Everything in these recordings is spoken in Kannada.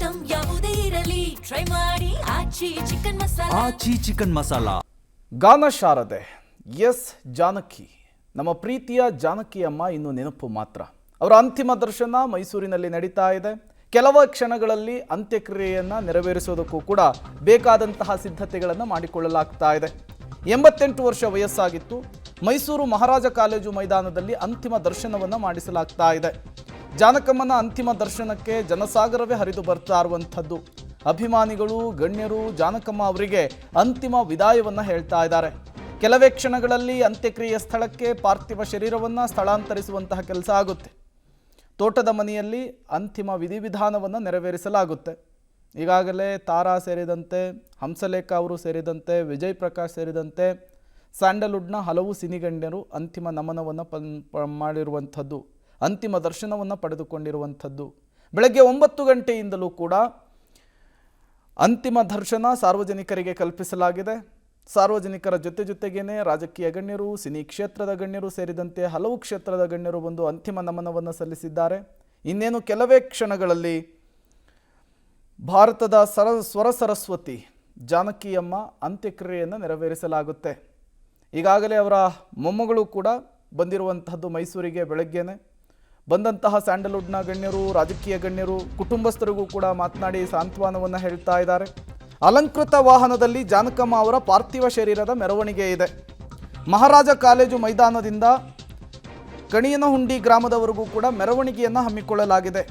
ಐಟಂ ಯಾವುದೇ ಇರಲಿ ಟ್ರೈ ಮಾಡಿ ಆಚಿ ಚಿಕನ್ ಮಸಾಲಾ. ಗಾನ ಶಾರದೆ ಎಸ್ ಜಾನಕಿ, ನಮ್ಮ ಪ್ರೀತಿಯ ಜಾನಕಿ ಅಮ್ಮ ಇನ್ನು ನೆನಪು ಮಾತ್ರ. ಅವರ ಅಂತಿಮ ದರ್ಶನ ಮೈಸೂರಿನಲ್ಲಿ ನಡೀತಾ ಇದೆ. ಕೆಲವು ಕ್ಷಣಗಳಲ್ಲಿ ಅಂತ್ಯಕ್ರಿಯೆಯನ್ನು ನೆರವೇರಿಸೋದಕ್ಕೂ ಕೂಡ ಬೇಕಾದಂತಹ ಸಿದ್ಧತೆಗಳನ್ನು ಮಾಡಿಕೊಳ್ಳಲಾಗ್ತಾ ಇದೆ. 88 ವರ್ಷ ವಯಸ್ಸಾಗಿತ್ತು. ಮೈಸೂರು ಮಹಾರಾಜ ಕಾಲೇಜು ಮೈದಾನದಲ್ಲಿ ಅಂತಿಮ ದರ್ಶನವನ್ನು ಮಾಡಿಸಲಾಗ್ತಾ ಇದೆ. ಜಾನಕಮ್ಮನ ಅಂತಿಮ ದರ್ಶನಕ್ಕೆ ಜನಸಾಗರವೇ ಹರಿದು ಬರ್ತಾ ಇರುವಂಥದ್ದು. ಅಭಿಮಾನಿಗಳು, ಗಣ್ಯರು ಜಾನಕಮ್ಮ ಅವರಿಗೆ ಅಂತಿಮ ವಿದಾಯವನ್ನು ಹೇಳ್ತಾ ಇದ್ದಾರೆ. ಕೆಲವೇ ಕ್ಷಣಗಳಲ್ಲಿ ಅಂತ್ಯಕ್ರಿಯೆ ಸ್ಥಳಕ್ಕೆ ಪಾರ್ಥಿವ ಶರೀರವನ್ನು ಸ್ಥಳಾಂತರಿಸುವಂತಹ ಕೆಲಸ ಆಗುತ್ತೆ. ತೋಟದ ಮನೆಯಲ್ಲಿ ಅಂತಿಮ ವಿಧಿವಿಧಾನವನ್ನು ನೆರವೇರಿಸಲಾಗುತ್ತೆ. ಈಗಾಗಲೇ ತಾರಾ ಸೇರಿದಂತೆ, ಹಂಸಲೇಖ ಅವರು ಸೇರಿದಂತೆ, ವಿಜಯ್ ಪ್ರಕಾಶ್ ಸೇರಿದಂತೆ ಸ್ಯಾಂಡಲ್ವುಡ್ನ ಹಲವು ಸಿನಿಗಣ್ಯರು ಅಂತಿಮ ನಮನವನ್ನು ಮಾಡಿರುವಂಥದ್ದು, ಅಂತಿಮ ದರ್ಶನವನ್ನು ಪಡೆದುಕೊಂಡಿರುವಂಥದ್ದು. ಬೆಳಗ್ಗೆ 9 ಗಂಟೆಯಿಂದಲೂ ಕೂಡ ಅಂತಿಮ ದರ್ಶನ ಸಾರ್ವಜನಿಕರಿಗೆ ಕಲ್ಪಿಸಲಾಗಿದೆ. ಸಾರ್ವಜನಿಕರ ಜೊತೆಗೇನೆ ರಾಜಕೀಯ ಗಣ್ಯರು, ಸಿನಿ ಕ್ಷೇತ್ರದ ಗಣ್ಯರು ಸೇರಿದಂತೆ ಹಲವು ಕ್ಷೇತ್ರದ ಗಣ್ಯರು ಬಂದು ಅಂತಿಮ ನಮನವನ್ನು ಸಲ್ಲಿಸಿದ್ದಾರೆ. ಇನ್ನೇನು ಕೆಲವೇ ಕ್ಷಣಗಳಲ್ಲಿ ಭಾರತದ ಸ್ವರ ಸರಸ್ವತಿ ಜಾನಕಿಯಮ್ಮ ಅಂತ್ಯಕ್ರಿಯೆಯನ್ನು ನೆರವೇರಿಸಲಾಗುತ್ತೆ. ಈಗಾಗಲೇ ಅವರ ಮೊಮ್ಮಗಳು ಕೂಡ ಬಂದಿರುವಂತಹದ್ದು ಮೈಸೂರಿಗೆ. ಬೆಳಗ್ಗೆನೆ ಬಂದಂತಹ ಸ್ಯಾಂಡಲ್ವುಡ್ನ ಗಣ್ಯರು, ರಾಜಕೀಯ ಗಣ್ಯರು, ಕುಟುಂಬಸ್ಥರಿಗೂ ಕೂಡ ಮಾತನಾಡಿ ಸಾಂತ್ವನವನ್ನು ಹೇಳ್ತಾ ಇದ್ದಾರೆ. ಅಲಂಕೃತ ವಾಹನದಲ್ಲಿ ಜಾನಕಮ್ಮ ಅವರ ಪಾರ್ಥಿವ ಶರೀರದ ಮೆರವಣಿಗೆ ಇದೆ. ಮಹಾರಾಜ ಕಾಲೇಜು ಮೈದಾನದಿಂದ ಕಣಿಯನಹುಂಡಿ ಗ್ರಾಮದವರೆಗೂ ಕೂಡ ಮೆರವಣಿಗೆಯನ್ನು ಹಮ್ಮಿಕೊಳ್ಳಲಾಗಿದೆ.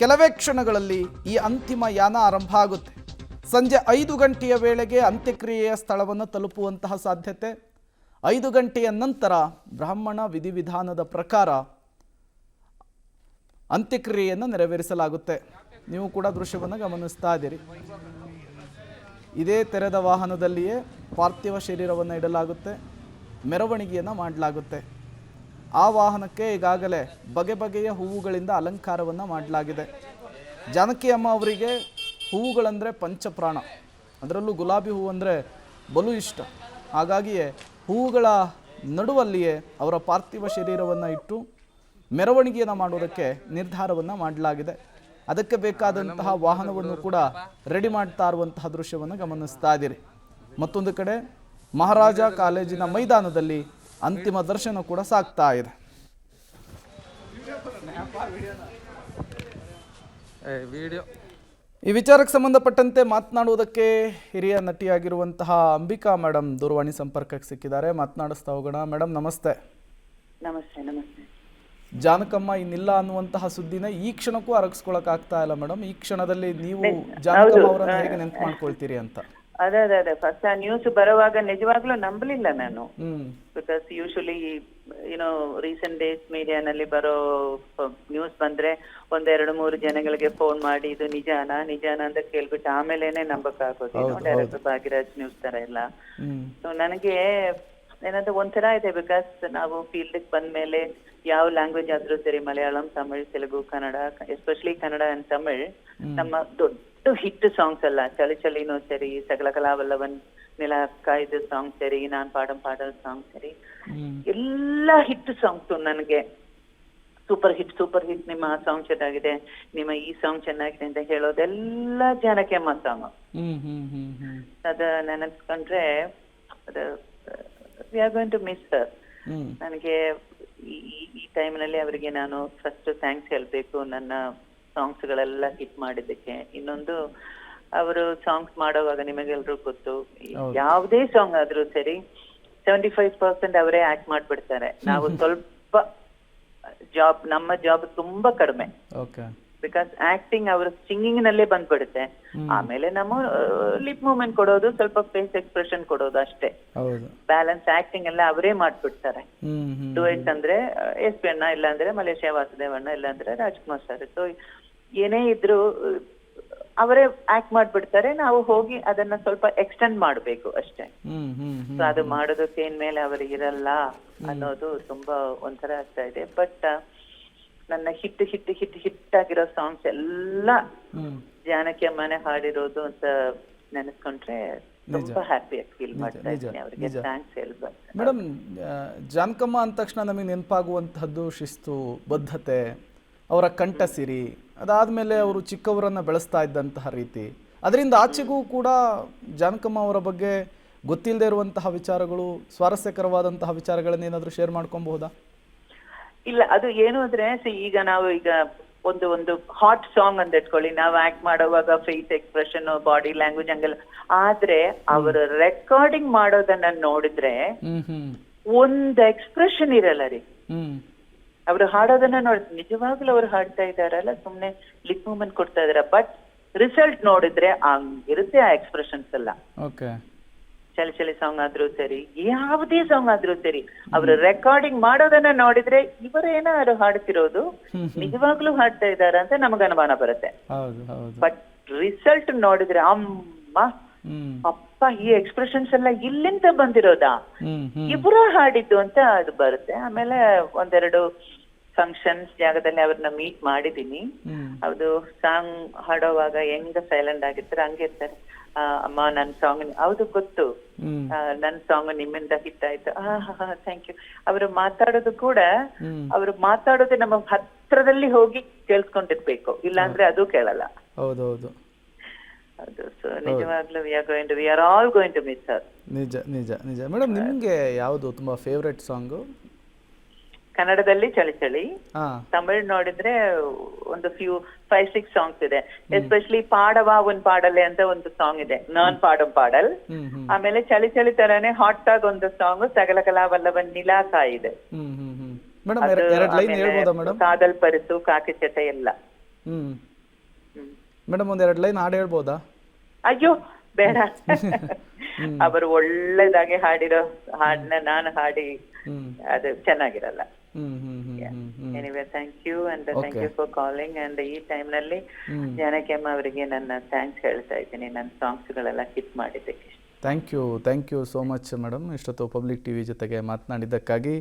ಕೆಲವೇ ಕ್ಷಣಗಳಲ್ಲಿ ಈ ಅಂತಿಮ ಯಾನ ಆರಂಭ ಆಗುತ್ತೆ. ಸಂಜೆ 5 ಗಂಟೆಯ ವೇಳೆಗೆ ಅಂತ್ಯಕ್ರಿಯೆಯ ಸ್ಥಳವನ್ನು ತಲುಪುವಂತಹ ಸಾಧ್ಯತೆ. 5 ಗಂಟೆಯ ನಂತರ ಬ್ರಾಹ್ಮಣ ವಿಧಿವಿಧಾನದ ಪ್ರಕಾರ ಅಂತ್ಯಕ್ರಿಯೆಯನ್ನು ನೆರವೇರಿಸಲಾಗುತ್ತೆ. ನೀವು ಕೂಡ ದೃಶ್ಯವನ್ನು ಗಮನಿಸ್ತಾ ಇದ್ದೀರಿ. ಇದೇ ತೆರೆದ ವಾಹನದಲ್ಲಿಯೇ ಪಾರ್ಥಿವ ಶರೀರವನ್ನು ಇಡಲಾಗುತ್ತೆ, ಮೆರವಣಿಗೆಯನ್ನು ಮಾಡಲಾಗುತ್ತೆ. ಆ ವಾಹನಕ್ಕೆ ಈಗಾಗಲೇ ಬಗೆ ಬಗೆಯ ಹೂವುಗಳಿಂದ ಅಲಂಕಾರವನ್ನು ಮಾಡಲಾಗಿದೆ. ಜಾನಕಿ ಅಮ್ಮ ಅವರಿಗೆ ಹೂವುಗಳಂದರೆ ಪಂಚಪ್ರಾಣ, ಅದರಲ್ಲೂ ಗುಲಾಬಿ ಹೂವು ಅಂದರೆ ಬಲು ಇಷ್ಟ. ಹಾಗಾಗಿಯೇ ಹೂವುಗಳ ನಡುವಲ್ಲಿಯೇ ಅವರ ಪಾರ್ಥಿವ ಶರೀರವನ್ನು ಇಟ್ಟು ಮೆರವಣಿಗೆಯನ್ನು ಮಾಡೋದಕ್ಕೆ ನಿರ್ಧಾರವನ್ನು ಮಾಡಲಾಗಿದೆ. ಅದಕ್ಕೆ ಬೇಕಾದಂತಹ ವಾಹನವನ್ನು ಕೂಡ ರೆಡಿ ಮಾಡ್ತಾ ಇರುವಂತಹ ದೃಶ್ಯವನ್ನು ಗಮನಿಸ್ತಾ ಇದ್ದೀರಿ. ಮತ್ತೊಂದು ಕಡೆ ಮಹಾರಾಜ ಕಾಲೇಜಿನ ಮೈದಾನದಲ್ಲಿ ಅಂತಿಮ ದರ್ಶನ ಕೂಡ ಸಾಗ್ತಾ ಇದೆ. ಈ ವಿಚಾರಕ್ಕೆ ಸಂಬಂಧಪಟ್ಟಂತೆ ಮಾತನಾಡುವುದಕ್ಕೆ ಹಿರಿಯ ನಟಿಯಾಗಿರುವಂತಹ ಅಂಬಿಕಾ ಮೇಡಮ್ ದೂರವಾಣಿ ಸಂಪರ್ಕಕ್ಕೆ ಸಿಕ್ಕಿದ್ದಾರೆ. ಮಾತನಾಡಿಸ್ತಾ ಹೋಗೋಣ. ಮೇಡಮ್ ನಮಸ್ತೆ. ನಮಸ್ತೆ. ನಮಸ್ತೆ. ಜಾನಕಮ್ಮ ಇನ್ನಿಲ್ಲ ಅನ್ನುವಂತಹ ಸುದ್ದಿನ ಈ ಕ್ಷಣಕ್ಕೂ ಅರಗಿಸ್ಕೊಳಕ್ ಆಗ್ತಾ ಇಲ್ಲ ಮೇಡಮ್. ಈ ಕ್ಷಣದಲ್ಲಿ ನೀವು ಜಾನಕಮ್ಮ ಅವರನ್ನು ಹೇಗೆ ನೆನ್ಪು ಮಾಡ್ಕೊಳ್ತೀರಿ ಅಂತ? ಅದೇ ಅದೇ ಅದೇ ಫಸ್ಟ್ ಆ ನ್ಯೂಸ್ ಬರುವಾಗ ನಿಜವಾಗ್ಲೂ ನಂಬಲಿಲ್ಲ ನಾನು. ಬಿಕಾಸ್ ಯೂಶಲಿ ರೀಸೆಂಟ್ ಡೇಸ್ ಮೀಡಿಯಾನಲ್ಲಿ ಬರೋ ನ್ಯೂಸ್ ಬಂದ್ರೆ 1-2-3 ಜನಗಳಿಗೆ ಫೋನ್ ಮಾಡಿ ಇದು ನಿಜಾನ ಅಂತ ಕೇಳ್ಬಿಟ್ಟು ಆಮೇಲೆನೆ ನಂಬಕ್ಕಾಗೋದು. ಡೈರೆಕ್ಟರ್ ಭಾಗ್ಯರಾಜ್ ನ್ಯೂಸ್ ತರ ಎಲ್ಲ. ಸೊ ನನಗೆ ಏನಂತ ಒಂಥರ ಇದೆ. ಬಿಕಾಸ್ ನಾವು ಫೀಲ್ಡ್ ಬಂದ್ಮೇಲೆ ಯಾವ ಲ್ಯಾಂಗ್ವೇಜ್ ಆದ್ರೂ ಸರಿ, ಮಲಯಾಳಂ, ತಮಿಳ್, ತೆಲುಗು, ಕನ್ನಡ, ಎಸ್ಪೆಷಲಿ ಕನ್ನಡ ಅಂಡ್ ತಮಿಳ್ ನಮ್ಮ ದೊಡ್ಡ ಹಿಟ್ ಸಾಂಗ್ಸ್ ಅಲ್ಲ. ಚಳಿ ಚಳಿನೂ ಸರಿ, ಸಕಲ ಕಲಾವಲ್ಲವನ್, ನಿಲಕಾಯ್ದು ಸಾಂಗ್ ಸರಿ, ನಾನ್ ಪಾಡಲ್ ಸಾಂಗ್ ಸರಿ, ಎಲ್ಲ ಹಿಟ್ ಸಾಂಗ್ಸ್ ನನಗೆ ಸೂಪರ್ ಹಿಟ್. ನಿಮ್ಮ ಆ ಸಾಂಗ್ ಚೆನ್ನಾಗಿದೆ, ನಿಮ್ಮ ಈ ಸಾಂಗ್ ಚೆನ್ನಾಗಿದೆ ಅಂತ ಹೇಳೋದೆಲ್ಲ ಜಾನಕಿ ಅಮ್ಮ ಸಾಂಗ್. ಅದ ನೆನಸ್ಕೊಂಡ್ರೆ we are going to miss her. ನನಗೆ ಈ ಟೈಮ್ನಲ್ಲಿ ಅವರಿಗೆ ನಾನು ಫಸ್ಟ್ ಥ್ಯಾಂಕ್ಸ್ ಹೇಳ್ಬೇಕು, ನನ್ನ ಸಾಂಗ್ಸ್ ಗಳೆಲ್ಲ ಹಿಟ್ ಮಾಡಿದ್ದಕ್ಕೆ. ಇನ್ನೊಂದು, ಅವರು ಸಾಂಗ್ಸ್ ಮಾಡೋವಾಗ ನಿಮಗೆಲ್ರೂ ಗೊತ್ತು, ಯಾವುದೇ ಸಾಂಗ್ ಆದ್ರೂ ಸರಿ 75% ಅವರೇ ಆಕ್ಟ್ ಮಾಡ್ಬಿಡ್ತಾರೆ. ನಾವು ಸ್ವಲ್ಪ ನಮ್ಮ ಜಾಬ್ ತುಂಬಾ ಕಡಿಮೆ. ಬಿಕಾಸ್ ಆಕ್ಟಿಂಗ್ ಅವ್ರ ಸಿಂಗಿಂಗ್ ನಲ್ಲೇ ಬಂದ್ಬಿಡುತ್ತೆ. ಆಮೇಲೆ ನಮ್ಮ ಲಿಪ್ ಮೂವ್ಮೆಂಟ್ ಕೊಡೋದು, ಸ್ವಲ್ಪ ಫೇಸ್ ಎಕ್ಸ್ಪ್ರೆಷನ್ ಕೊಡೋದು ಅಷ್ಟೇ. ಬ್ಯಾಲೆನ್ಸ್ ಆಕ್ಟಿಂಗ್ ಎಲ್ಲ ಅವರೇ ಮಾಡ್ಬಿಡ್ತಾರೆ. ಡುಯೆಟ್ ಅಂದ್ರೆ ಎಸ್ ಪಿ ಅಣ್ಣ, ಇಲ್ಲಾಂದ್ರೆ ಮಲೇಶಿಯಾ ವಾಸುದೇವಣ್ಣ, ಇಲ್ಲಾಂದ್ರೆ ರಾಜ್ಕುಮಾರ್ ಸರ್. ಸೊ ಏನೇ ಇದ್ರು ಅವರೇ ಆಕ್ಟ್ ಮಾಡ್ಬಿಡ್ತಾರೆ. ನಾವು ಹೋಗಿ ಅದನ್ನ ಸ್ವಲ್ಪ ಎಕ್ಸ್ಟೆಂಡ್ ಮಾಡ್ಬೇಕು ಅಷ್ಟೇ. ಸೊ ಅದು ಮಾಡೋದಕ್ಕೆ ಏನ್ಮೇಲೆ ಅವರು ಇರಲ್ಲ ಅನ್ನೋದು ತುಂಬಾ ಒಂಥರ ಆಗ್ತಾ ಇದೆ. ಬಟ್ ನನ್ನ ಹಿಟ್ ಆಗಿರೋ ಸಾಂಗ್ಸ್ ಎಲ್ಲ ಜಾನಕಿ ಅಮ್ಮನೆ ಹಾಡಿರೋದು ಅಂತ ನೆನೆಸ್ಕೊಂಡ್ರೆ ತುಂಬಾ ಹ್ಯಾಪಿಯಾಗಿ ಫೀಲ್ ಮಾಡ್ತಾ ಇದ್ದೀನಿ. ಅವರಿಗೆ ಥ್ಯಾಂಕ್ಸ್ ಹೇಳ್ಬೇಕು. ಮೇಡಮ್, ಜಾನಕಮ್ಮ ಅಂದ ತಕ್ಷಣ ನಮಗೆ ನೆನಪಾಗುವಂತಹದ್ದು ಶಿಸ್ತು, ಬದ್ಧತೆ, ಅವರ ಕಂಠಸಿರಿ, ಅದಾದಮೇಲೆ ಅವರು ಚಿಕ್ಕವರನ್ನು ಬೆಳೆಸ್ತಾ ಇದ್ದಂತಹ ರೀತಿ, ಅದರಿಂದ ಆಚೆಗೂ ಕೂಡ ಜಾನಕಮ್ಮ ಅವರ ಬಗ್ಗೆ ಗೊತ್ತಿಲ್ಲದೆ ಇರುವಂತಹ ವಿಚಾರಗಳು, ಸ್ವಾರಸ್ಯಕರವಾದಂತಹ ವಿಚಾರಗಳನ್ನೇನಾದರೂ ಶೇರ್ ಮಾಡ್ಕೊಬಹುದಾ? ಇಲ್ಲ, ಅದು ಏನು ಅಂದ್ರೆ ಈಗ ನಾವು ಒಂದು ಹಾಟ್ ಸಾಂಗ್ ಅಂತ ಇಟ್ಕೊಳ್ಳಿ, ನಾವು ಆಕ್ಟ್ ಮಾಡುವಾಗ ಫೇಸ್ ಎಕ್ಸ್ಪ್ರೆಷನ್, ಬಾಡಿ ಲ್ಯಾಂಗ್ವೇಜ್ ಹಂಗೆಲ್ಲ. ಆದ್ರೆ ಅವರು ರೆಕಾರ್ಡಿಂಗ್ ಮಾಡೋದನ್ನ ನೋಡಿದ್ರೆ ಒಂದ್ ಎಕ್ಸ್ಪ್ರೆಷನ್ ಇರಲ್ಲ ರೀ. ಅವ್ರು ಹಾಡೋದನ್ನ ನಿಜವಾಗ್ಲೂ ಅವ್ರು ಹಾಡ್ತಾ ಇದಾರಲ್ಲ, ಸುಮ್ನೆ ಲಿಪ್ ಮೂವ್ಮೆಂಟ್ ಕೊಡ್ತಾ ಇದಾರ, ಬಟ್ ರಿಸಲ್ಟ್ ನೋಡಿದ್ರೆ ಹಂಗಿರುತ್ತೆ ಆ ಎಕ್ಸ್ಪ್ರೆಷನ್ಸ್ ಎಲ್ಲ. ಚಳಿ ಚಳಿ ಸಾಂಗ್ ಆದ್ರೂ ಸರಿ, ಯಾವುದೇ ಸಾಂಗ್ ಆದ್ರೂ ಸರಿ, ಅವ್ರು ರೆಕಾರ್ಡಿಂಗ್ ಮಾಡೋದನ್ನ ನೋಡಿದ್ರೆ ಇವರೇನಾದ್ರು ಹಾಡ್ತಿರೋದು ನಿಜವಾಗ್ಲೂ ಹಾಡ್ತಾ ಇದಾರ ಅಂತ ನಮಗ ಅನುಮಾನ ಬರುತ್ತೆ. ಬಟ್ ರಿಸಲ್ಟ್ ನೋಡಿದ್ರೆ ಅಮ್ಮ ಅಪ್ಪ, ಈ ಎಕ್ಸ್ಪ್ರೆಷನ್ಸ್ ಎಲ್ಲ ಇಲ್ಲಿಂದ ಬಂದಿರೋದಾ, ಇಬ್ರ ಹಾಡಿದ್ದು ಅಂತ ಅದು ಬರುತ್ತೆ. ಆಮೇಲೆ ಒಂದೆರಡು ಫಂಕ್ಷನ್ಸ್ ಜಾಗದಲ್ಲಿ ಅವ್ರನ್ನ ಮೀಟ್ ಮಾಡಿದೀನಿ. ಅದು ಸಾಂಗ್ ಹಾಡೋವಾಗ ಹೆಂಗ ಸೈಲೆಂಟ್ ಆಗಿರ್ತಾರೆ ಹಂಗಿರ್ತಾರೆ. ಅಮ್ಮ ನನ್ ಸಾಂಗ್ ಹೌದು ಗೊತ್ತು, ನನ್ ಸಾಂಗ್ ನಿಮ್ಮಿಂದ ಹಿಟ್ ಆಯ್ತು, ಥ್ಯಾಂಕ್ ಯು. ಅವರು ಮಾತಾಡೋದು ಕೂಡ, ಅವ್ರು ಮಾತಾಡೋದೇ ನಮ್ಮ ಹತ್ರದಲ್ಲಿ ಹೋಗಿ ಕೇಳ್ಸ್ಕೊಂಡಿರ್ಬೇಕು, ಇಲ್ಲಾಂದ್ರೆ ಅದು ಕೇಳಲ್ಲ. ಹೌದೌದು ಹೌದು. ಸೊ ನಿಜವಾಗ್ಲೂ we are all going to miss her. ನಿಜ ನಿಜ ನಿಜ. ಮೇಡಮ್, ನಿಮ್ಗೆ ಯಾವುದು ತುಂಬಾ ಫೇವ್ರೆಟ್ ಸಾಂಗು? ಕನ್ನಡದಲ್ಲಿ ಚಳಿ ಚಳಿ, ತಮಿಳ್ ನೋಡಿದ್ರೆ ಒಂದು 5-6 ಸಾಂಗ್ಸ್ ಇದೆ. ಎಸ್ಪೆಷಲಿ ಪಾಡವಾ ಒಂದ್ ಪಾಡಲೆ ಅಂತ ಒಂದು ಸಾಂಗ್ ಇದೆ, ನಾನ್ ಪಾಡಂ ಪಾಡಲ್. ಆಮೇಲೆ ಚಳಿ ಚಳಿ ತರಾನೇ ಹಾಟ್ ಆಗ್ ಒಂದು ಸಾಂಗ್ ಸಗಲಕಲಾ ವಲ್ಲವನ್ ನಿಲಾಕ ಇದೆ. ಕಾದಲ್ ಪರಿಸು, ಕಾಕಿ ಚಟ ಎಲ್ಲ. ಮೇಡಮ್, ಒಂದೆರಡು ಲೈನ್ ಹಾಡು ಹೇಳ್ಬೋದಾ? ಅಯ್ಯೋ ಬೇಡ, ಅವರು ಒಳ್ಳೇದಾಗಿ ಹಾಡಿರೋ ಹಾಡನ್ನ ನಾನು ಹಾಡಿ ಅದು ಚೆನ್ನಾಗಿರಲ್ಲ. Anyway, thank you and thank you for calling. And ಈ ಟೈಮ್ ನಲ್ಲಿ ಜಾನಕಿ ಅಮ್ಮ ಅವರಿಗೆ ನನ್ನ ಥ್ಯಾಂಕ್ಸ್ ಹೇಳ್ತಾ ಇದ್ದೀನಿ, ನನ್ನ ಸಾಂಗ್ಸ್ ಗಳೆಲ್ಲ ಹಿಟ್ ಮಾಡಿದ್ದಕ್ಕೆ. Thank you so much madam, ಇಷ್ಟೊತ್ತು ಪಬ್ಲಿಕ್ ಟಿವಿ ಜೊತೆಗೆ ಮಾತನಾಡಿದ್ದಕ್ಕಾಗಿ.